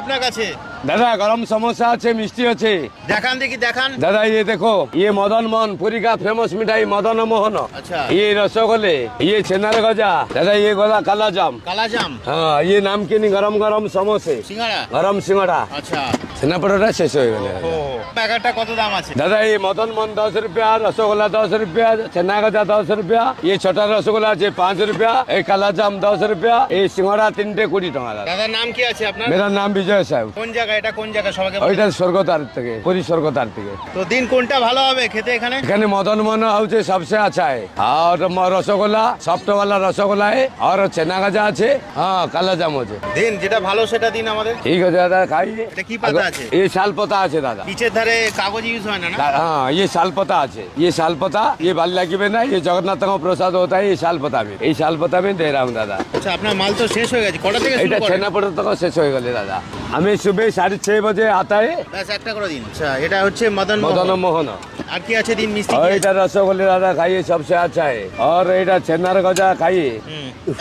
আপনার কাছে দাদা গরম সমোসা আছে, মিষ্টি আছে। দেখান দেখি দেখান। दादा ये देखो, ये मदन मोहन पुरी का फेमस मिठाई मदन मोहन। अच्छा। ये रसगोले, ये छेनार गजा। दादा ये गोला काला जाम। কালা জাম, हाँ ये नामकीन गरम गरम समोसे, সিঙ্গাড়া। गरम सिंगड़ा। আচ্ছা छेना पटोटा शेष हो गए। ও প্যাকেটটা কত দাম আছে? दादा ये मदन मोहन 10 रुपया, रसगोल्ला 10 रुपया, छेना गजा 10 रुपया, ये छोटा रसगोल्ला है 5 रुपया, ये काला जाम 10 रुपया, ये सिंगड़ा 3 20 টাকা। दादा দাদার নাম কি আছে আপনার? मेरा नाम विजय साहब। কোন জায়গা এটা, কোন জায়গা সবাইকে বলুন। ওইটা স্বর্গদ্বার থেকে, পুরী স্বর্গদ্বার থেকে। তো দিন কোনটা ভালো হবে খেতে এখানে? এখানে মদন মোহন হচ্ছে सबसे अच्छा है। और रसगोल्ला सॉफ्ट वाला रसगोल्ला है, और छेना गजा আছে, हाँ काला जाम আছে। দিন যেটা ভালো সেটা দিন আমাদের। ঠিক আছে দাদা, খাইয়ে। এটা কি পাতা আছে? ये শাল পাতা আছে দাদা। নিচের ধারে কাগজ ইউজ হয় না না? हाँ ये শাল পাতা আছে, ये শাল পাতা, ये बाल লাগিবে না, ये जगन्नाथ का प्रसाद होता है, ये শাল পাতা में, এই শাল পাতা में दे रहा हूँ दादा। আচ্ছা আপনার মাল তো শেষ হয়ে গেছে, কটা থেকে শুরু এটা করেন? छेना पटोटा तक शेष हो गए दादा। हमें सुबह 6:30 बजे आता है ব্যাস একটা করে দিন। আচ্ছা এটা হচ্ছে মদন मदन মোহন। मोहन। আর কি আছে দিন? মিষ্টি और কি আছে? এটা रसगोल्ले दादा खाइए, सबसे अच्छा है। और এটা छेनार गजा खाइए।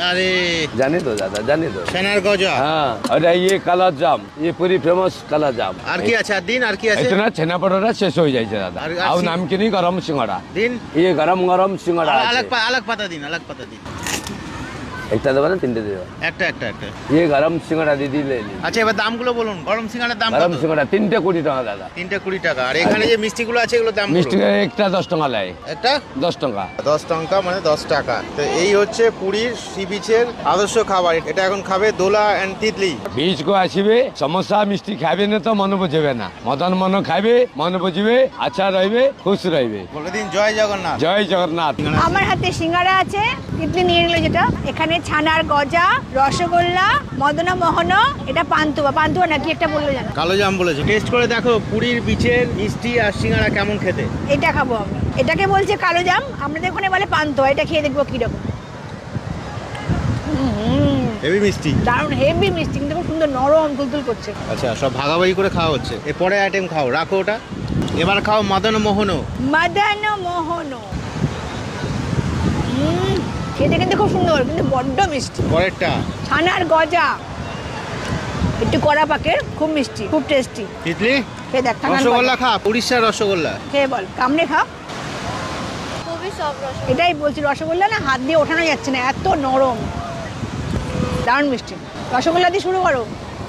আরে जाने दो दादा, जाने दो। ছানার গজা। हाँ और ये काला जाम, ये पूरी फेमस काला जाम। আর কি আছে? আর দিন আর কি আছে? इतना छेना पटोटा शेष हो जाए दादा। আর और नामकीन गरम सिंगड़ा, দিন ये गरम गरम सिंगड़ा আলাগ পাতা দিন, আলাগ পাতা দিন। একটা দেবো না তিনটে দেবো? একটা একটা একটা। ये गरम सिंगड़ा दीदी ले ली। আচ্ছা এবার দামগুলো বলুন। গরম সিঙ্গাড়ার দাম गरम কত? सिंगड़ा 3 20 টাকা দাদা। 3টে 20 টাকা। আর এখানে যে মিষ্টিগুলো আছে এগুলো দাম মিষ্টি কত? একটা 10 টাকা লাই, একটা 10 টাকা। 10 টাকা মানে 10 টাকা। তো এই হচ্ছে পুরীর সি বিচের আদর্শ খাবার। এটা এখন খাবে দোলা এন্ড তিতলি। বীজ কো আসিবে, সমস্যা মিষ্টি খাবে না তো মন বুঝবে না। মদন মন খাইবে, মন বুঝবে, আচ্ছা রইবে, খুশ রইবে। বলে দিন জয় জগন্নাথ। জয় জগন্নাথ। আমার হাতে সিঙ্গারা আছে, ইডলি নিয়ে নিল যেটা। এখানে ছানার গজা, রসগোল্লা, মদনা মোহন, এটা পান্তুয়া। পান্তুয়া নাকি একটা বললো জানো? কালো জাম বলেছে। টেস্ট করে দেখো পুরীর বিচের মিষ্টি আর সিঙ্গারা কেমন খেতে। এটা খাবো আমি। এটাকে বলছে কালো জাম, আমাদের ওখানে বলে পান্তুয়া। এটা খেয়ে দেখবো কিরকম। হেভি মিষ্টি, দারুণ হেভি মিষ্টি, কিন্তু খুব সুন্দর নরম তুলতুল করছে। আচ্ছা সব ভাগাভাগি করে খাওয়া হচ্ছে। এরপরে আইটেম খাও, রাখো ওটা। এবার খাও মদন মোহনও। মদন মোহন খেতে কিন্তু খুব সুন্দর, কিন্তু বড্ড মিষ্টি। পরেরটা ছানার গজা একটু কড়া পাকের, খুব মিষ্টি, খুব টেস্টি। তিতলি। খেয়ে দেখ ছানার রসগোল্লা গজা। খা, উড়িষ্যার রসগোল্লা। খেয়ে বল, কামড়ে খা। খুবই সফট রসগোল্লা। এটাই বলছি, রসগোল্লা না হাত দিয়ে ওঠানো যাচ্ছে না, এত নরম, দারুণ মিষ্টি। রসগোল্লা দিয়ে শুরু করো।